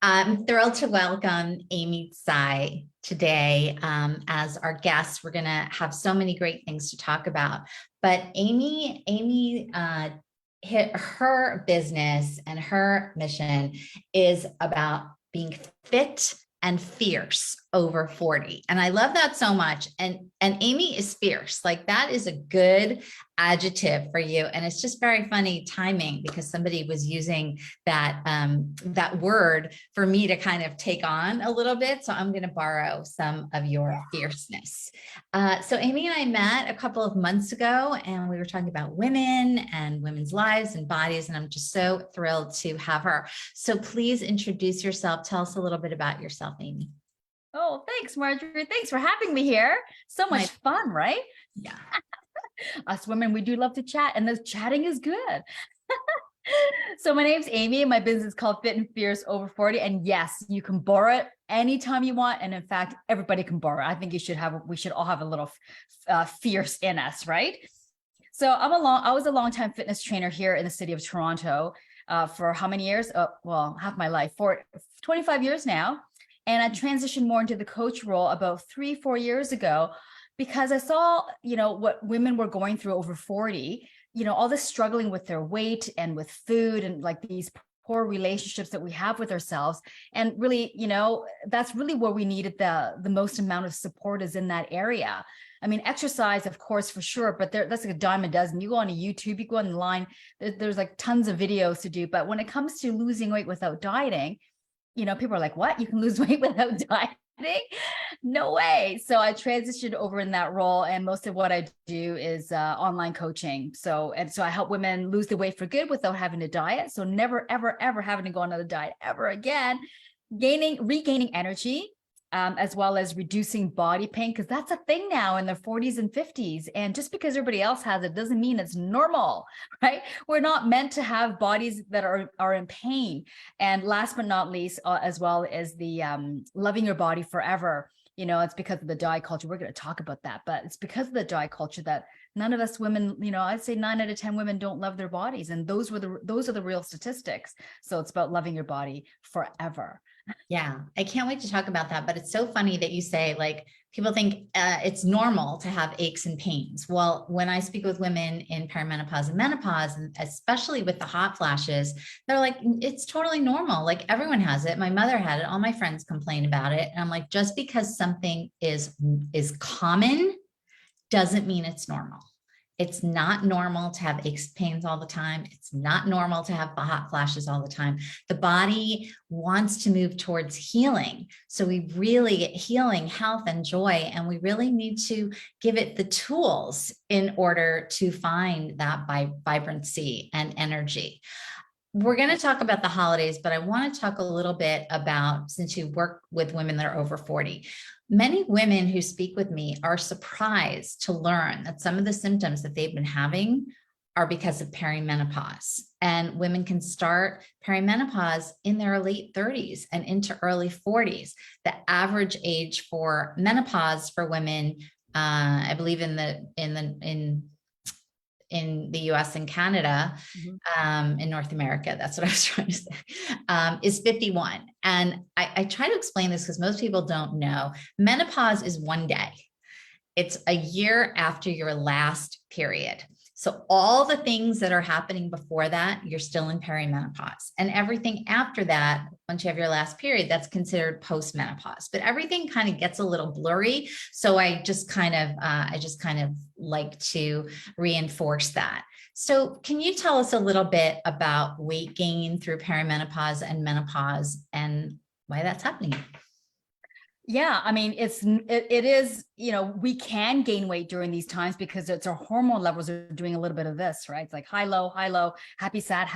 I'm thrilled to welcome AmyTsai today as our guest. We're going to have so many great things to talk about. But Amy hit her business and her mission is about being fit and fierce over 40. And I love that so much. And Amy is fierce. Like that is a good adjective for you. And it's just very funny timing because somebody was using that word for me to kind of take on a little bit. So I'm going to borrow some of your fierceness. So Amy and I met a couple of months ago and we were talking about women and women's lives and bodies. And I'm just so thrilled to have her. So please introduce yourself. Tell us a little bit about yourself, Amy. Oh, thanks, Marjorie. Thanks for having me here. So much fun, right? Yeah. Us women, we do love to chat, and the chatting is good. So my name's Amy, and my business is called Fit and Fierce Over 40. And yes, you can borrow it anytime you want. And in fact, everybody can borrow it. I think we should all have a little fierce in us, right? So I was a longtime fitness trainer here in the city of Toronto for how many years? Well, half my life, for 25 years now. And I transitioned more into the coach role about 3-4 years ago because I saw, what women were going through over 40, all this struggling with their weight and with food and like these poor relationships that we have with ourselves. And really, that's really where we needed the most amount of support is in that area. I mean, exercise, of course, for sure, but that's like a dime a dozen. You go on a YouTube, you go online, there's like tons of videos to do. But when it comes to losing weight without dieting, people are like, what? You can lose weight without dieting? No way. So I transitioned over in that role. And most of what I do is online coaching. So I help women lose the weight for good without having to diet. So never, ever, ever having to go on another diet ever again, regaining energy, as well as reducing body pain, because that's a thing now in their 40s and 50s. And just because everybody else has it doesn't mean it's normal, right? We're not meant to have bodies that are in pain. And last but not least, as well as the loving your body forever. It's because of the diet culture. We're going to talk about that, but it's because of the diet culture that none of us women, I'd say 9 out of 10 women don't love their bodies. And those are the real statistics. So it's about loving your body forever. Yeah, I can't wait to talk about that. But it's so funny that you say like people think it's normal to have aches and pains. Well, when I speak with women in perimenopause and menopause, and especially with the hot flashes, they're like, it's totally normal. Like everyone has it. My mother had it. All my friends complain about it. And I'm like, just because something is common doesn't mean it's normal. It's not normal to have aches, pains all the time. It's not normal to have hot flashes all the time. The body wants to move towards healing. So we really get healing, health, and joy. And we really need to give it the tools in order to find that vibrancy and energy. We're going to talk about the holidays, but I want to talk a little bit about, since you work with women that are over 40, many women who speak with me are surprised to learn that some of the symptoms that they've been having are because of perimenopause. And women can start perimenopause in their late 30s and into early 40s. The average age for menopause for women, I believe in the US and Canada, in North America, that's what I was trying to say, is 51. And I try to explain this because most people don't know. Menopause is one day. It's a year after your last period. So all the things that are happening before that, you're still in perimenopause. And everything after that, once you have your last period, that's considered postmenopause. But everything kind of gets a little blurry. So I just kind of like to reinforce that. So can you tell us a little bit about weight gain through perimenopause and menopause and why that's happening? Yeah, I mean, it is, we can gain weight during these times because it's our hormone levels are doing a little bit of this, right? It's like high, low, happy, sad,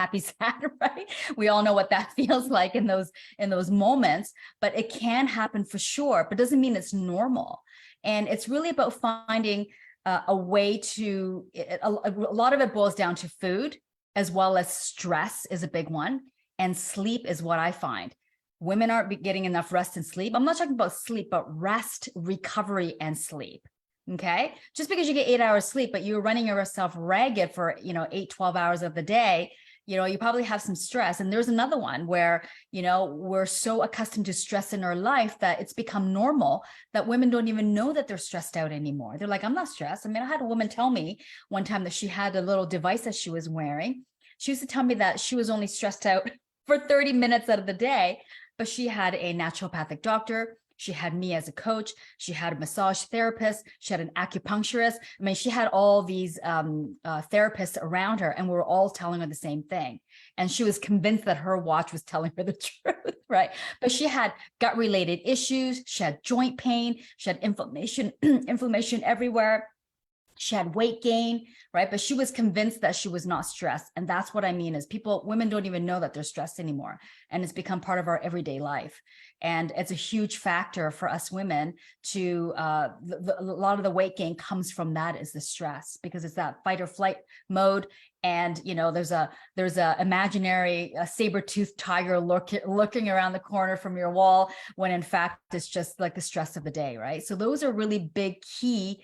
right? We all know what that feels like in those moments, but it can happen for sure, but doesn't mean it's normal. And it's really about finding a way to, a lot of it boils down to food, as well as stress is a big one. And sleep is what I find. Women aren't getting enough rest and sleep. I'm not talking about sleep, but rest, recovery, and sleep. Okay. Just because you get 8 hours sleep, but you're running yourself ragged for, 8, 12 hours of the day, you probably have some stress. And there's another one where, we're so accustomed to stress in our life that it's become normal that women don't even know that they're stressed out anymore. They're like, I'm not stressed. I mean, I had a woman tell me one time that she had a little device that she was wearing. She used to tell me that she was only stressed out for 30 minutes out of the day, but she had a naturopathic doctor. She had me as a coach. She had a massage therapist. She had an acupuncturist. I mean, she had all these therapists around her, and we were all telling her the same thing. And she was convinced that her watch was telling her the truth, right? But she had gut-related issues. She had joint pain. She had inflammation, inflammation everywhere. She had weight gain, right? But she was convinced that she was not stressed. And that's what I mean is women don't even know that they're stressed anymore. And it's become part of our everyday life. And it's a huge factor for us women to, a lot of the weight gain comes from that is the stress, because it's that fight or flight mode. And, there's a imaginary saber-toothed tiger looking around the corner from your wall, when in fact, it's just like the stress of the day, right? So those are really big key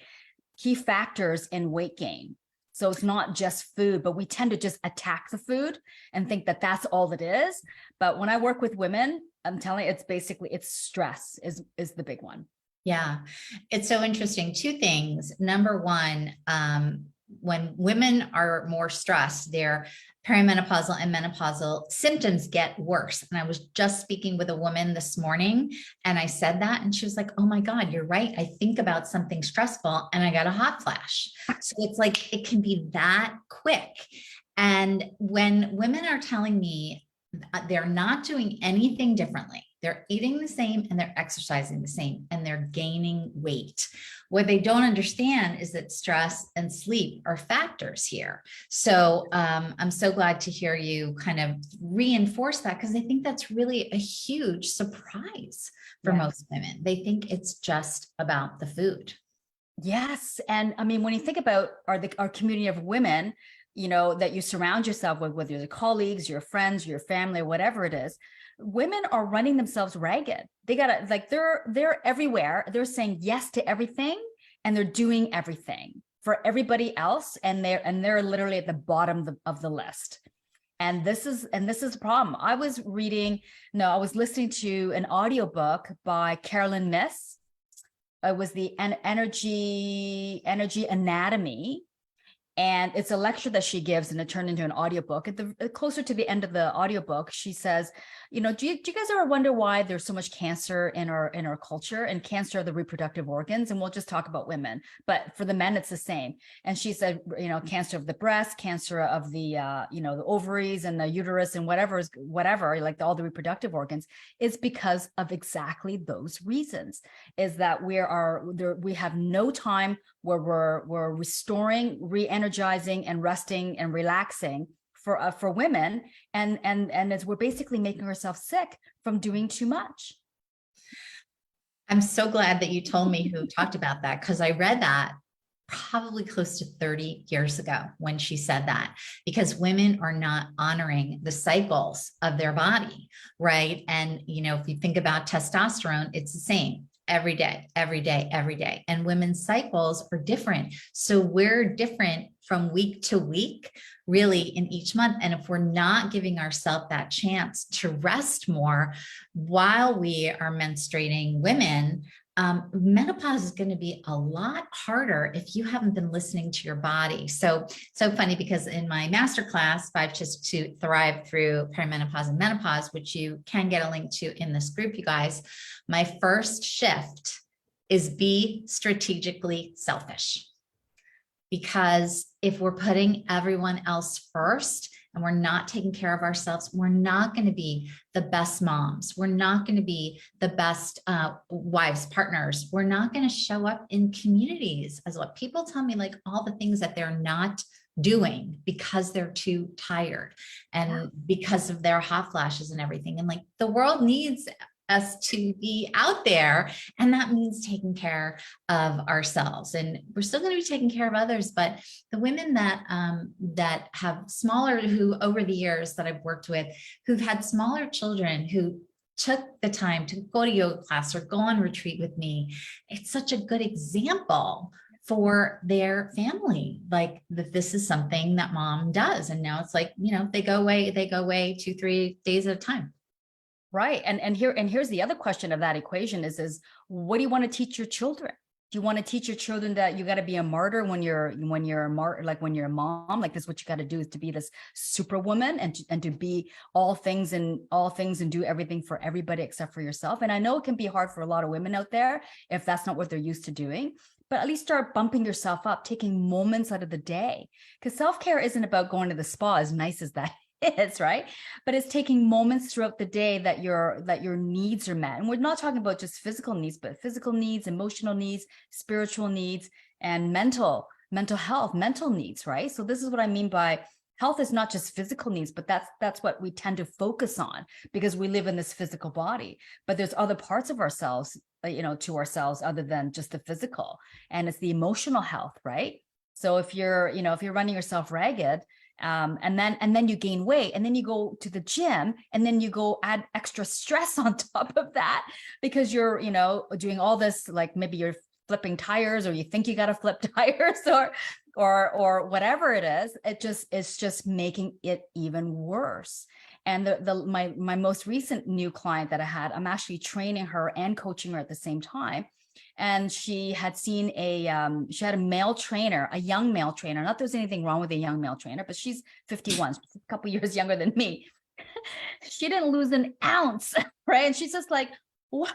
factors in weight gain. So it's not just food, but we tend to just attack the food and think that that's all it is. But when I work with women, I'm telling you, it's stress is the big one. Yeah, it's so interesting. Two things. Number one, when women are more stressed, their perimenopausal and menopausal symptoms get worse. And I was just speaking with a woman this morning, and I said that, and she was like, oh my God, you're right. I think about something stressful and I got a hot flash. So it's like, it can be that quick. And when women are telling me they're not doing anything differently, they're eating the same and they're exercising the same and they're gaining weight. What they don't understand is that stress and sleep are factors here. So I'm so glad to hear you kind of reinforce that, because I think that's really a huge surprise for most women. They think it's just about the food. Yes. And I mean, when you think about our community of women, that you surround yourself with, whether you're the colleagues, your friends, your family, whatever it is, women are running themselves ragged. They gotta, like, they're everywhere. They're saying yes to everything, and they're doing everything for everybody else. And they're literally at the bottom of the list. And this is the problem. I was listening to an audiobook by Carolyn Miss. It was the energy anatomy. And it's a lecture that she gives, and it turned into an audiobook. Closer to the end of the audiobook, she says, do you guys ever wonder why there's so much cancer in our culture, and cancer of the reproductive organs? And we'll just talk about women, but for the men, it's the same. And she said, cancer of the breast, cancer of the, the ovaries and the uterus and whatever, like all the reproductive organs, is because of exactly those reasons. Is that we have no time where we're restoring, re-energizing, and resting and relaxing for women, and as we're basically making ourselves sick from doing too much. I'm so glad that you told me who talked about that, because I read that probably close to 30 years ago when she said that, because women are not honoring the cycles of their body, right? And if you think about testosterone, it's the same. Every day, every day, every day. And women's cycles are different. So we're different from week to week, really, in each month. And if we're not giving ourselves that chance to rest more while we are menstruating women, menopause is going to be a lot harder if you haven't been listening to your body. So funny, because in my masterclass, 5 Tips to Thrive Through Perimenopause and Menopause, which you can get a link to in this group, you guys, my first shift is be strategically selfish. Because if we're putting everyone else first and we're not taking care of ourselves, we're not going to be the best moms. We're not going to be the best wives, partners. We're not going to show up in communities as well. People tell me like all the things that they're not doing because they're too tired and because of their hot flashes and everything. And like the world needs us to be out there, and that means taking care of ourselves. And we're still going to be taking care of others, but the women that have smaller, who over the years that I've worked with, who've had smaller children, who took the time to go to yoga class or go on retreat with me, it's such a good example for their family, like that this is something that mom does. And now it's like, they go away 2-3 days at a time. Right. And here's the other question of that equation is what do you want to teach your children? Do you want to teach your children that you got to be a martyr when you're a martyr, like when you're a mom, like this is what you got to do, is to be this superwoman and to be all things and do everything for everybody except for yourself? And I know it can be hard for a lot of women out there if that's not what they're used to doing, but at least start bumping yourself up, taking moments out of the day, because self-care isn't about going to the spa, as nice as that is, right? But it's taking moments throughout the day that your needs are met. And we're not talking about just physical needs, but physical needs, emotional needs, spiritual needs, and mental health, mental needs, right? So this is what I mean by health is not just physical needs, but that's what we tend to focus on because we live in this physical body. But there's other parts of ourselves, to ourselves other than just the physical, and it's the emotional health, right? So if you're running yourself ragged, and then you gain weight, and then you go to the gym, and then you go add extra stress on top of that because you're, doing all this, like maybe you're flipping tires, or you think you got to flip tires, or whatever it is. It's just making it even worse. And my most recent new client that I had, I'm actually training her and coaching her at the same time. And she had seen she had a male trainer, a young male trainer. Not that there's anything wrong with a young male trainer, but she's 51, she's a couple years younger than me. She didn't lose an ounce, right? And she's just like, what?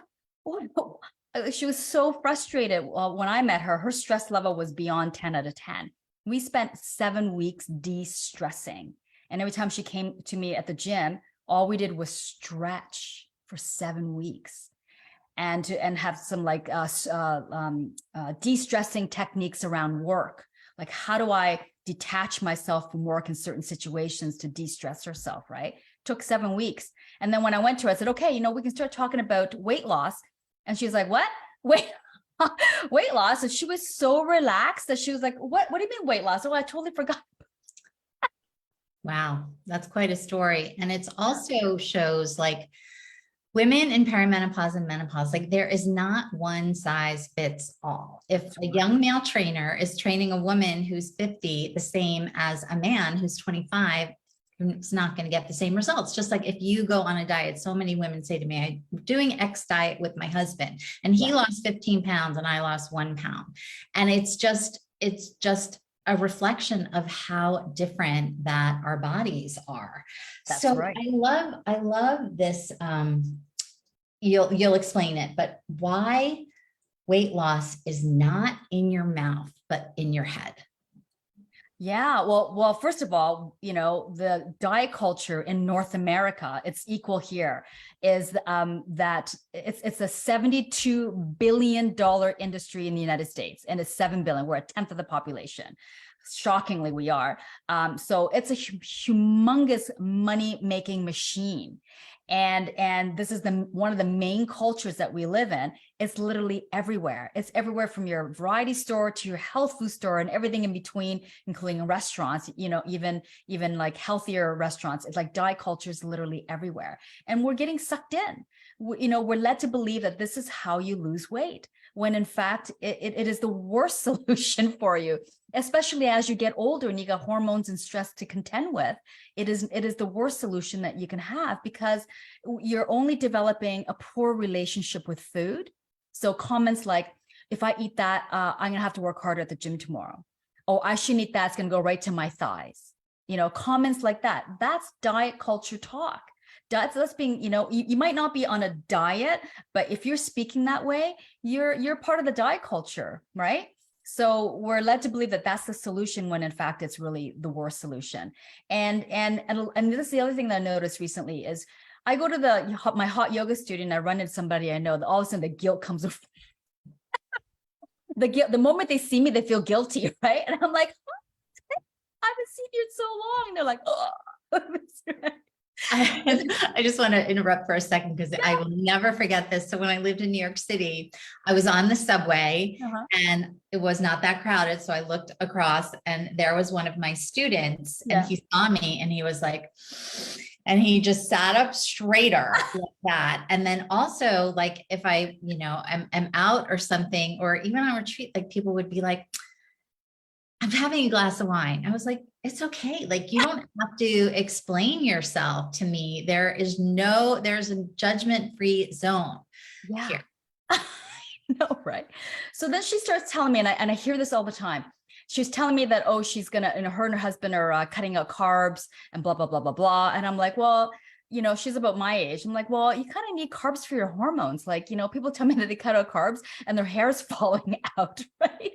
She was so frustrated. When I met her, her stress level was beyond 10 out of 10. We spent 7 weeks de-stressing. And every time she came to me at the gym, all we did was stretch for 7 weeks. And have some like de-stressing techniques around work. Like, how do I detach myself from work in certain situations to de-stress herself, right? Took 7 weeks. And then when I went to her, I said, okay, we can start talking about weight loss. And she's like, what? Weight loss? And she was so relaxed that she was like, what do you mean weight loss? Oh, I totally forgot. Wow, that's quite a story. And it's also shows like women in perimenopause and menopause, like there is not one size fits all. If a young male trainer is training a woman who's 50 the same as a man who's 25, it's not going to get the same results. Just like if you go on a diet, so many women say to me, I'm doing X diet with my husband and he lost 15 pounds and I lost 1 pound. And it's just a reflection of how different that our bodies are. That's so right. I love this. You'll explain it, but why weight loss is not in your mouth, but in your head. Yeah, well, first of all, the diet culture in North America, it's equal here, is that it's a $72 billion industry in the United States, and it's 7 billion. We're a tenth of the population. Shockingly, we are. So it's a humongous money-making machine. And this is one of the main cultures that we live in. It's literally everywhere. It's everywhere from your variety store to your health food store and everything in between, including restaurants, even like healthier restaurants. It's like diet culture is literally everywhere. And we're getting sucked in. We're led to believe that this is how you lose weight, when in fact, it is the worst solution for you, especially as you get older and you got hormones and stress to contend with. It is the worst solution that you can have, because you're only developing a poor relationship with food. So comments like, if I eat that, I'm gonna have to work harder at the gym tomorrow. Oh, I shouldn't eat that, it's gonna go right to my thighs. Comments like that. That's diet culture talk. That's being, you might not be on a diet, but if you're speaking that way, you're part of the diet culture, right? So we're led to believe that that's the solution, when in fact it's really the worst solution. And this is the other thing that I noticed recently is I go to my hot yoga studio and I run into somebody I know, that all of a sudden the guilt comes over. The moment they see me, they feel guilty, right? And I'm like, oh, I haven't seen you in so long. And they're like, oh. I just want to interrupt for a second because I will never forget this. So when I lived in New York City, I was on the subway and it was not that crowded. So I looked across and there was one of my students and he saw me and he was like, And he just sat up straighter like that. And then also, like, if I, I'm out or something, or even on retreat, like people would be like, I'm having a glass of wine. I was like, it's okay. Like, you don't have to explain yourself to me. There's a judgment-free zone Yeah. here. No, right. So then she starts telling me, and I hear this all the time. She's telling me that, oh, she's gonna, her and her husband are cutting out carbs and blah, blah, blah, blah, blah. And I'm like, well, she's about my age. I'm like, well, you kind of need carbs for your hormones. Like, people tell me that they cut out carbs and their hair's falling out, right?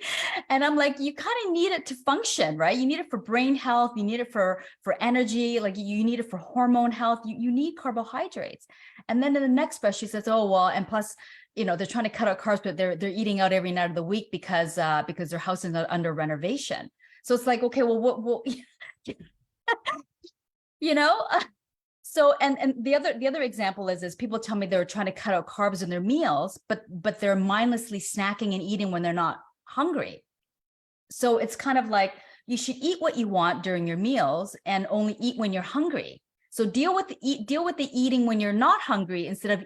And I'm like, you kind of need it to function, right? You need it for brain health. You need it for energy. Like you need it for hormone health. You need carbohydrates. And then in the next breath, she says, oh, well, and plus, they're trying to cut out carbs, but they're eating out every night of the week because their house is under renovation. So it's like, okay, well, what you know? So, and the other example is people tell me they're trying to cut out carbs in their meals, but they're mindlessly snacking and eating when they're not hungry. So it's kind of like you should eat what you want during your meals and only eat when you're hungry. So deal with the eating when you're not hungry instead of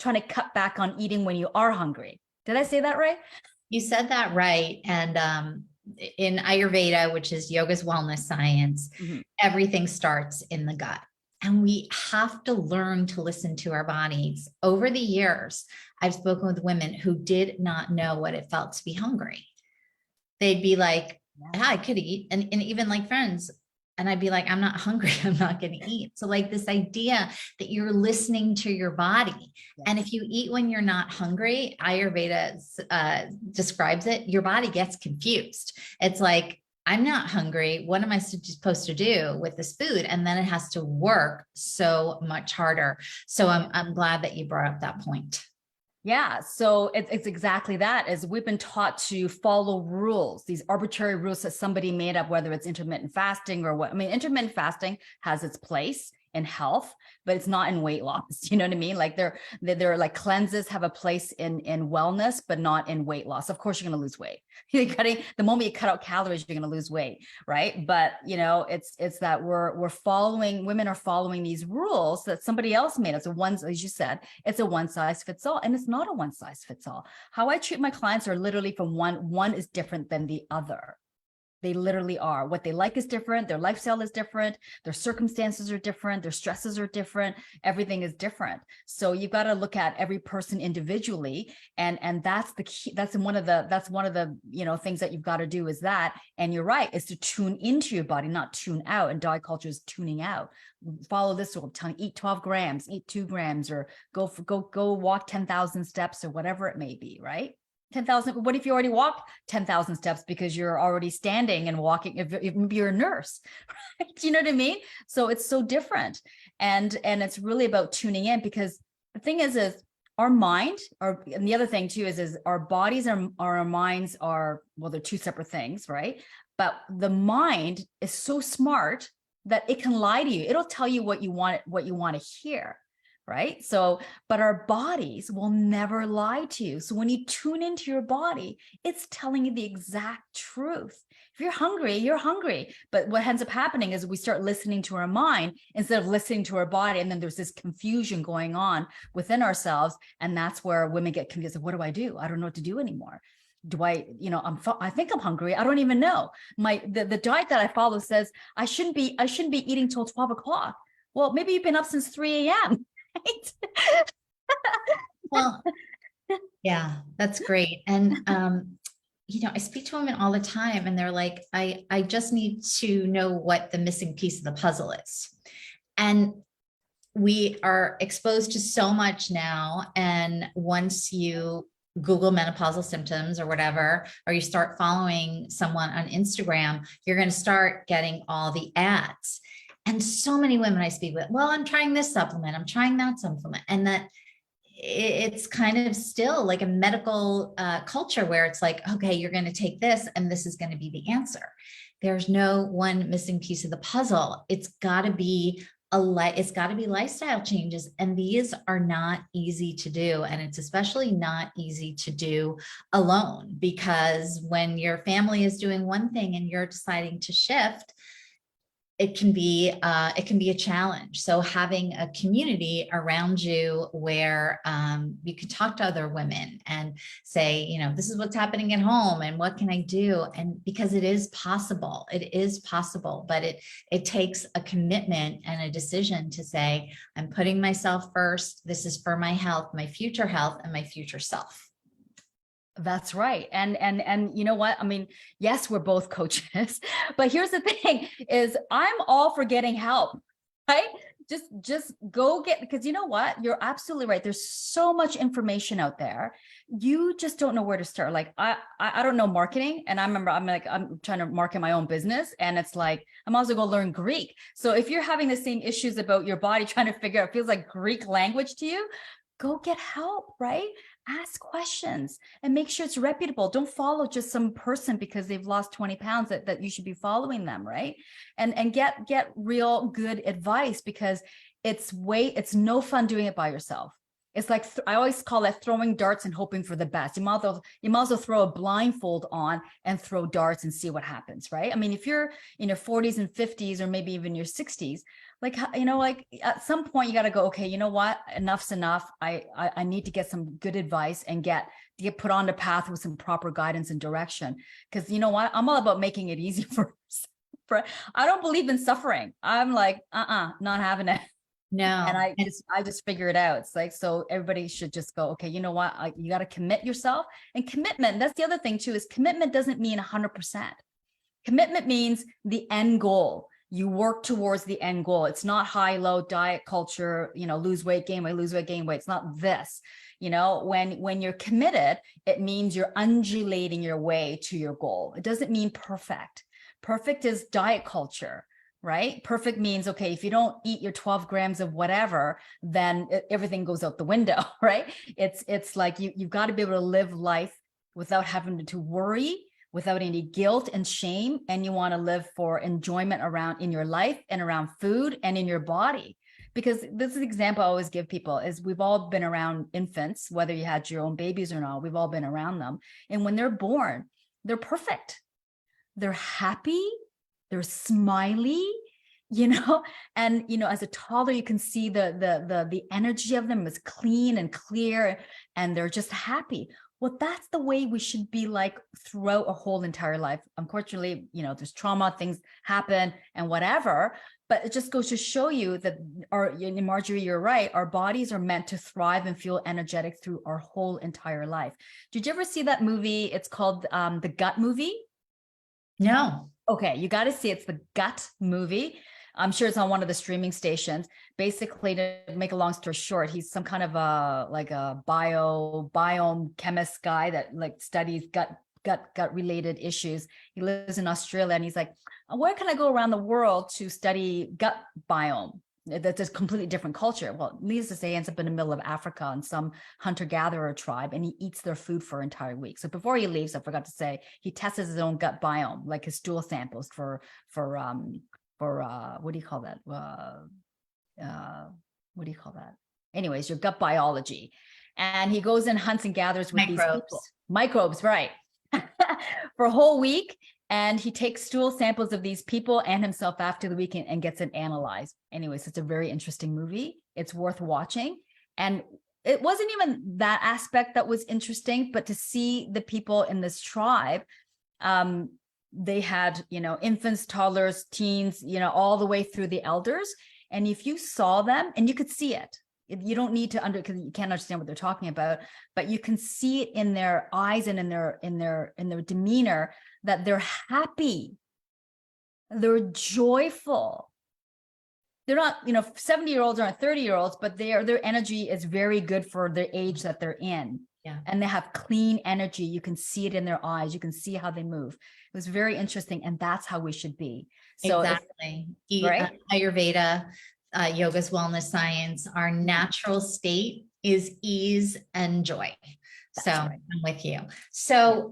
trying to cut back on eating when you are hungry. Did I say that right? You said that right. And in Ayurveda, which is yoga's wellness science, everything starts in the gut. And we have to learn to listen to our bodies. Over the years, I've spoken with women who did not know what it felt to be hungry. They'd be like, yeah, I could eat. And even like friends, and I'd be like, I'm not hungry. I'm not going to eat. So like this idea that you're listening to your body. Yes. And if you eat when you're not hungry, Ayurveda describes it, your body gets confused. It's like, I'm not hungry. What am I supposed to do with this food? And then it has to work so much harder. So I'm glad that you brought up that point. Yeah, so it's exactly that. As we've been taught to follow rules, these arbitrary rules that somebody made up, whether it's intermittent fasting or what. I mean, intermittent fasting has its place in health, but it's not in weight loss. You know what I mean? Like they're like cleanses have a place in wellness, but not in weight loss. Of course, you're going to lose weight. The moment you cut out calories, you're going to lose weight, right? But it's that women are following these rules that somebody else made. It's as you said, it's a one size fits all, and it's not a one size fits all. How I treat my clients are literally from one is different than the other. They literally are. What they like is different. Their lifestyle is different. Their circumstances are different. Their stresses are different. Everything is different. So you've got to look at every person individually. And that's the key. That's one of the things that you've got to do is that. And you're right, is to tune into your body, not tune out. And diet culture is tuning out. Follow this rule, eat 12 grams, eat 2 grams, or go walk 10,000 steps or whatever it may be, right? 10,000. What if you already walked 10,000 steps because you're already standing and walking? If maybe you're a nurse, right? Do you know what I mean? So it's so different, and it's really about tuning in, because the thing is our mind, and the other thing too is our bodies and our minds are, well, they're two separate things, right? But the mind is so smart that it can lie to you. It'll tell you what you want to hear. Right? So, but our bodies will never lie to you. So when you tune into your body, it's telling you the exact truth. If you're hungry, you're hungry. But what ends up happening is we start listening to our mind instead of listening to our body. And then there's this confusion going on within ourselves. And that's where women get confused. What do? I don't know what to do anymore. Do I, I think I'm hungry. I don't even know. The diet that I follow says I shouldn't be eating till 12 o'clock. Well, maybe you've been up since 3 a.m. Well, yeah, that's great. And, I speak to women all the time and they're like, I just need to know what the missing piece of the puzzle is. And we are exposed to so much now. And once you Google menopausal symptoms or whatever, or you start following someone on Instagram, you're going to start getting all the ads. And so many women I speak with, well, I'm trying this supplement, I'm trying that supplement. And that it's kind of still like a medical culture where it's like, okay, you're going to take this and this is going to be the answer. There's no one missing piece of the puzzle. It's got to be lifestyle changes. And these are not easy to do. And it's especially not easy to do alone, because when your family is doing one thing and you're deciding to shift, it can be a challenge. So having a community around you where you can talk to other women and say, you know, this is what's happening at home and what can I do? And because it is possible, but it takes a commitment and a decision to say, I'm putting myself first. This is for my health, my future health, and my future self. That's right. And you know what? I mean, yes, we're both coaches, but here's the thing is I'm all for getting help, right? Just go get, because you know what? You're absolutely right. There's so much information out there. You just don't know where to start. Like I don't know marketing. And I remember I'm trying to market my own business. And it's like, I'm also going to learn Greek. So if you're having the same issues about your body, trying to figure out, it feels like Greek language to you, go get help, right? Ask questions and make sure it's reputable. Don't follow just some person because they've lost 20 pounds that you should be following them, right? And get real good advice, because it's no fun doing it by yourself. It's like, I always call it throwing darts and hoping for the best. You might as well throw a blindfold on and throw darts and see what happens, right? I mean, if you're in your 40s and 50s, or maybe even your 60s, like, you know, like at some point you got to go, okay, you know what? Enough's enough. I need to get some good advice and get put on the path with some proper guidance and direction. Because you know what? I'm all about making it easy for I don't believe in suffering. I'm like, not having it. No. And I just figure it out. It's like, so everybody should just go, okay, you know what? You got to commit yourself. And commitment, that's the other thing too, is commitment doesn't mean 100%. Commitment means the end goal. You work towards the end goal. It's not high, low diet culture, you know, lose weight, gain weight, lose weight, gain weight. It's not this, you know, when you're committed, it means you're undulating your way to your goal. It doesn't mean perfect. Perfect is diet culture, right? Perfect means, okay, if you don't eat your 12 grams of whatever, then everything goes out the window, right? It's like you've got to be able to live life without having to worry, without any guilt and shame. And you want to live for enjoyment around in your life and around food and in your body. Because this is the example I always give people is we've all been around infants, whether you had your own babies or not, we've all been around them. And when they're born, they're perfect. They're happy, they're smiley, you know, and, you know, as a toddler, you can see the energy of them is clean and clear, and they're just happy. Well, that's the way we should be like throughout a whole entire life. Unfortunately, you know, there's trauma, things happen and whatever, but it just goes to show you that Marjorie, you're right. Our bodies are meant to thrive and feel energetic through our whole entire life. Did you ever see that movie? It's called The Gut Movie. No. Okay, you got to see it's The Gut Movie. I'm sure it's on one of the streaming stations. Basically, to make a long story short, he's some kind of a biome chemist guy that like studies gut related issues. He lives in Australia, and he's like, where can I go around the world to study gut biome? That's a completely different culture. Well, needless to say, he ends up in the middle of Africa in some hunter-gatherer tribe, and he eats their food for an entire week. So before he leaves, I forgot to say, he tests his own gut biome, like his stool samples for what do you call that? What do you call that? Anyways, your gut biology. And he goes and hunts and gathers with these people. Microbes, right. For a whole week. And he takes stool samples of these people and himself after the weekend and gets it analyzed. Anyways, it's a very interesting movie. It's worth watching. And it wasn't even that aspect that was interesting, but to see the people in this tribe, they had, you know, infants, toddlers, teens, you know, all the way through the elders. And if you saw them, and you could see it, you don't need to because you can't understand what they're talking about, but you can see it in their eyes and in their demeanor that they're happy, they're joyful. They're not, you know, 70-year-olds aren't 30-year-olds, but their energy is very good for the age that they're in. Yeah. And they have clean energy. You can see it in their eyes. You can see how they move. It was very interesting. And that's how we should be. So exactly. Right? Ayurveda, yoga's wellness science, our natural state is ease and joy. So right. I'm with you. So,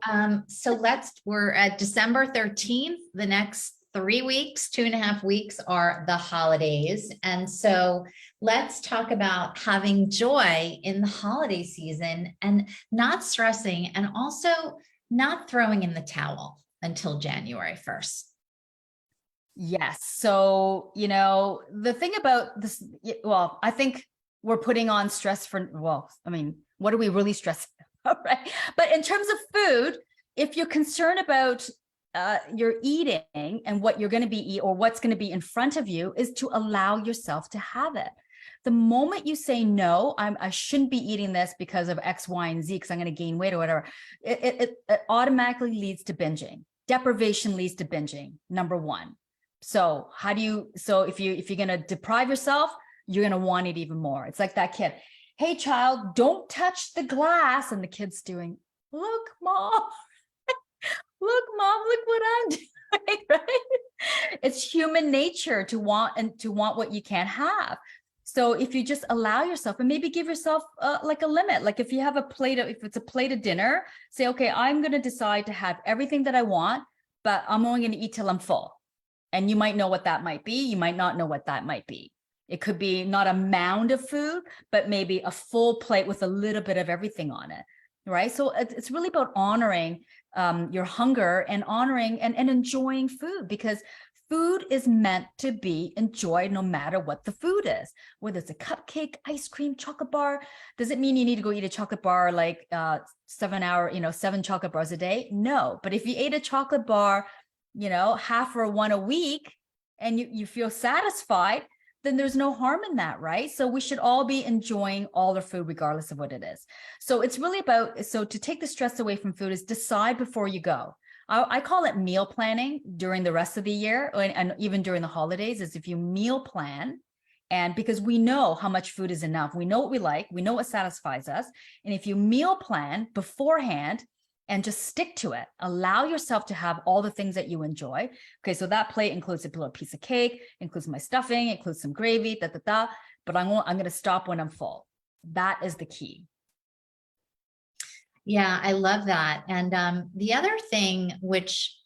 we're at December 13th, the next 3 weeks, 2.5 weeks are the holidays. And so let's talk about having joy in the holiday season and not stressing, and also not throwing in the towel until January 1st. Yes. So, the thing about this, well, I think we're putting on stress for, well, I mean, what are we really stressed about, right? But in terms of food, if you're concerned about your eating and what you're going to be eat or what's going to be in front of you, is to allow yourself to have it. The moment you say, no, I shouldn't be eating this because of X, Y, and Z, because I'm going to gain weight or whatever, it automatically leads to binging. Deprivation leads to binging, number one. So if you're going to deprive yourself, you're going to want it even more. It's like that kid. Hey, child, don't touch the glass. And the kid's doing, look, mom, look, mom, look what I'm doing, right? It's human nature to want what you can't have. So if you just allow yourself and maybe give yourself like a limit, like if it's a plate of dinner, say, okay, I'm going to decide to have everything that I want, but I'm only going to eat till I'm full. And you might know what that might be. You might not know what that might be. It could be not a mound of food, but maybe a full plate with a little bit of everything on it, right? So it's really about honoring your hunger and honoring and enjoying food, because food is meant to be enjoyed no matter what the food is, whether it's a cupcake, ice cream, chocolate bar. Does it mean you need to go eat a chocolate bar like 7 chocolate bars a day? No, but if you ate a chocolate bar, half or one a week, and you feel satisfied, then there's no harm in that, right? So we should all be enjoying all the food regardless of what it is. So it's really so to take the stress away from food is decide before you go. I call it meal planning during the rest of the year, and even during the holidays, is if you meal plan, and because we know how much food is enough, we know what we like, we know what satisfies us. And if you meal plan beforehand and just stick to it, allow yourself to have all the things that you enjoy. Okay, so that plate includes a little piece of cake, includes my stuffing, includes some gravy, but I'm going to stop when I'm full. That is the key. Yeah, I love that. And the other thing, which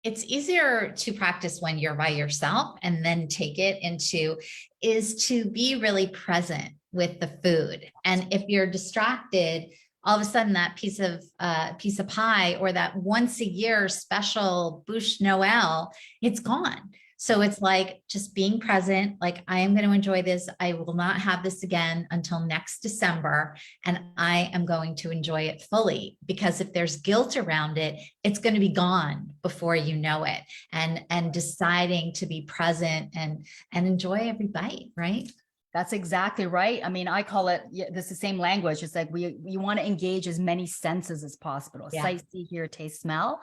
it's easier to practice when you're by yourself and then take it into, is to be really present with the food. And if you're distracted, all of a sudden that piece of pie or that once a year special bûche Noël, it's gone. So it's like just being present, like I am going to enjoy this. I will not have this again until next December. And I am going to enjoy it fully, because if there's guilt around it, it's going to be gone before you know it. And deciding to be present and enjoy every bite, right? That's exactly right. I mean, I call it, this is the same language. It's like we want to engage as many senses as possible. Yeah. Sight, see, hear, taste, smell.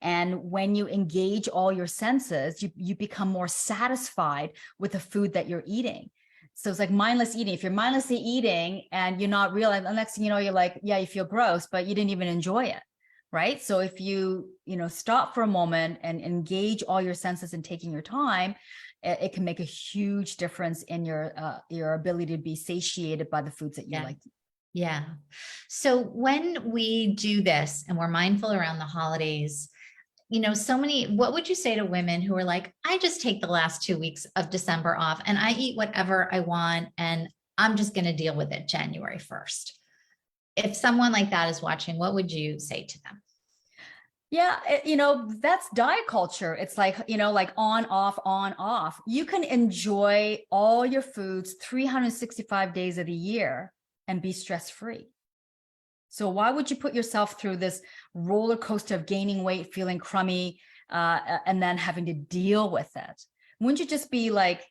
And when you engage all your senses, you become more satisfied with the food that you're eating. So it's like mindless eating. If you're mindlessly eating and you're not realizing, the next thing you know, you're like, yeah, you feel gross, but you didn't even enjoy it. Right. So if you stop for a moment and engage all your senses and taking your time, it can make a huge difference in your ability to be satiated by the foods that you like. Yeah. So when we do this and we're mindful around the holidays, what would you say to women who are like, I just take the last 2 weeks of December off and I eat whatever I want and I'm just going to deal with it January 1st. If someone like that is watching, what would you say to them? Yeah, that's diet culture. It's like, like on, off, on, off. You can enjoy all your foods 365 days of the year and be stress-free. So why would you put yourself through this roller coaster of gaining weight, feeling crummy, and then having to deal with it? Wouldn't you just be like,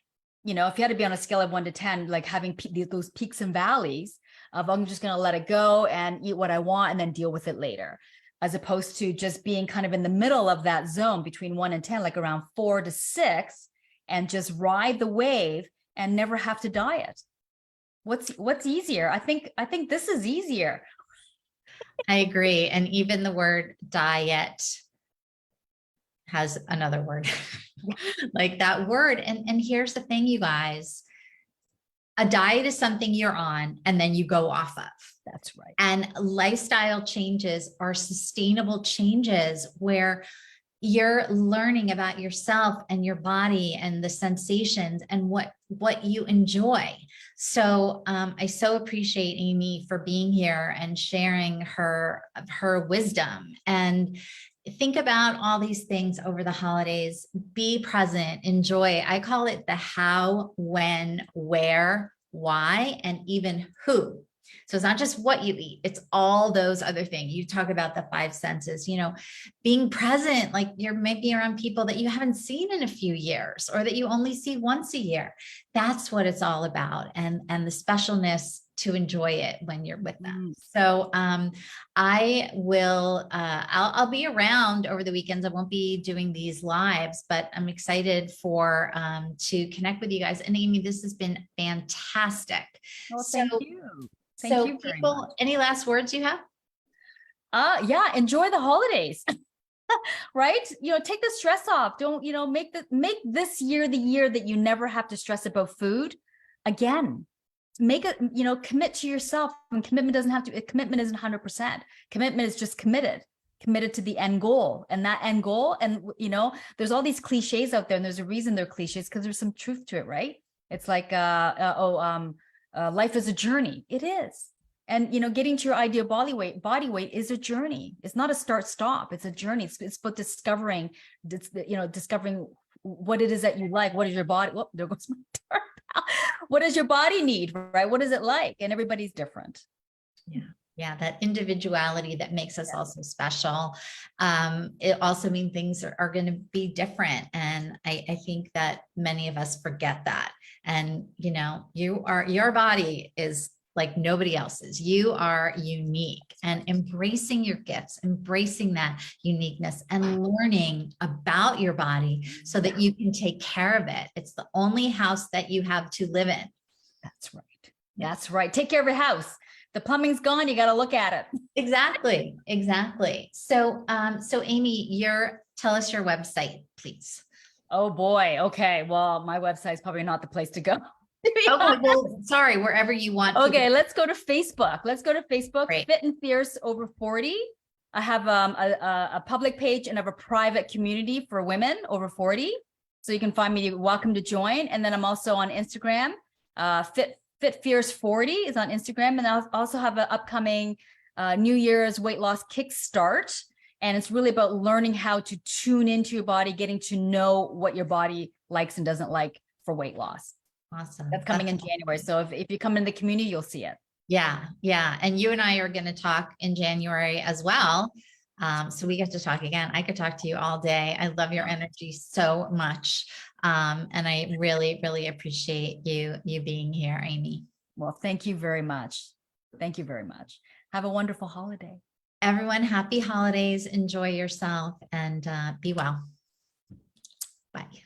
if you had to be on a scale of 1 to 10, like having those peaks and valleys of, I'm just going to let it go and eat what I want and then deal with it later, as opposed to just being kind of in the middle of that zone between 1 and 10, like around 4 to 6, and just ride the wave and never have to diet. What's easier? I think this is easier. I agree. And even the word diet has another word like that word. And here's the thing, you guys, a diet is something you're on and then you go off of. That's right. And lifestyle changes are sustainable changes where you're learning about yourself and your body and the sensations and what you enjoy. So I so appreciate Amy for being here and sharing her wisdom. And think about all these things over the holidays, be present, enjoy. I call it the how, when, where, why, and even who. So it's not just what you eat, it's all those other things. You talk about the five senses, being present, like you're maybe around people that you haven't seen in a few years or that you only see once a year. That's what it's all about. And the specialness to enjoy it when you're with them. So I will, I'll be around over the weekends. I won't be doing these lives, but I'm excited to connect with you guys. And Amy, this has been fantastic. Well, thank you. Thank So you very people, much. any last words you have? Yeah, enjoy the holidays. Right? Take the stress off. Don't, make this year the year that you never have to stress about food again. Make it, commit to yourself. And commitment isn't 100%. Commitment is just committed to the end goal, and that end goal. And, there's all these cliches out there, and there's a reason they're cliches, because there's some truth to it, right? It's like, life is a journey. It is. And, getting to your ideal body weight is a journey. It's not a start stop. It's a journey. It's about discovering what it is that you like. What is your body? Whoop, there goes my turn. What does your body need, right? What is it like? And everybody's different. Yeah, that individuality that makes us also special. It also means things are going to be different. And I think that many of us forget that. And, your body is like nobody else's. You are unique, and embracing your gifts, embracing that uniqueness, and learning about your body so that you can take care of it. It's the only house that you have to live in. That's right. That's right. Take care of your house. The plumbing's gone. You got to look at it. Exactly. So, Amy, tell us your website, please. Oh boy. Okay. Well, my website is probably not the place to go. Okay, well, sorry, wherever you want. Okay, let's go to Facebook. Great. Fit and Fierce Over 40. I have a public page and I have a private community for women over 40. So you can find me. You're welcome to join. And then I'm also on Instagram. Fit Fierce 40 is on Instagram. And I also have an upcoming New Year's weight loss kickstart. And it's really about learning how to tune into your body, getting to know what your body likes and doesn't like for weight loss. Awesome. That's coming in January. So if you come in the community, you'll see it. Yeah. And you and I are going to talk in January as well. So we get to talk again. I could talk to you all day. I love your energy so much. And I really, really appreciate you being here, Amy. Well, thank you very much. Thank you very much. Have a wonderful holiday. Everyone, happy holidays. Enjoy yourself and be well. Bye.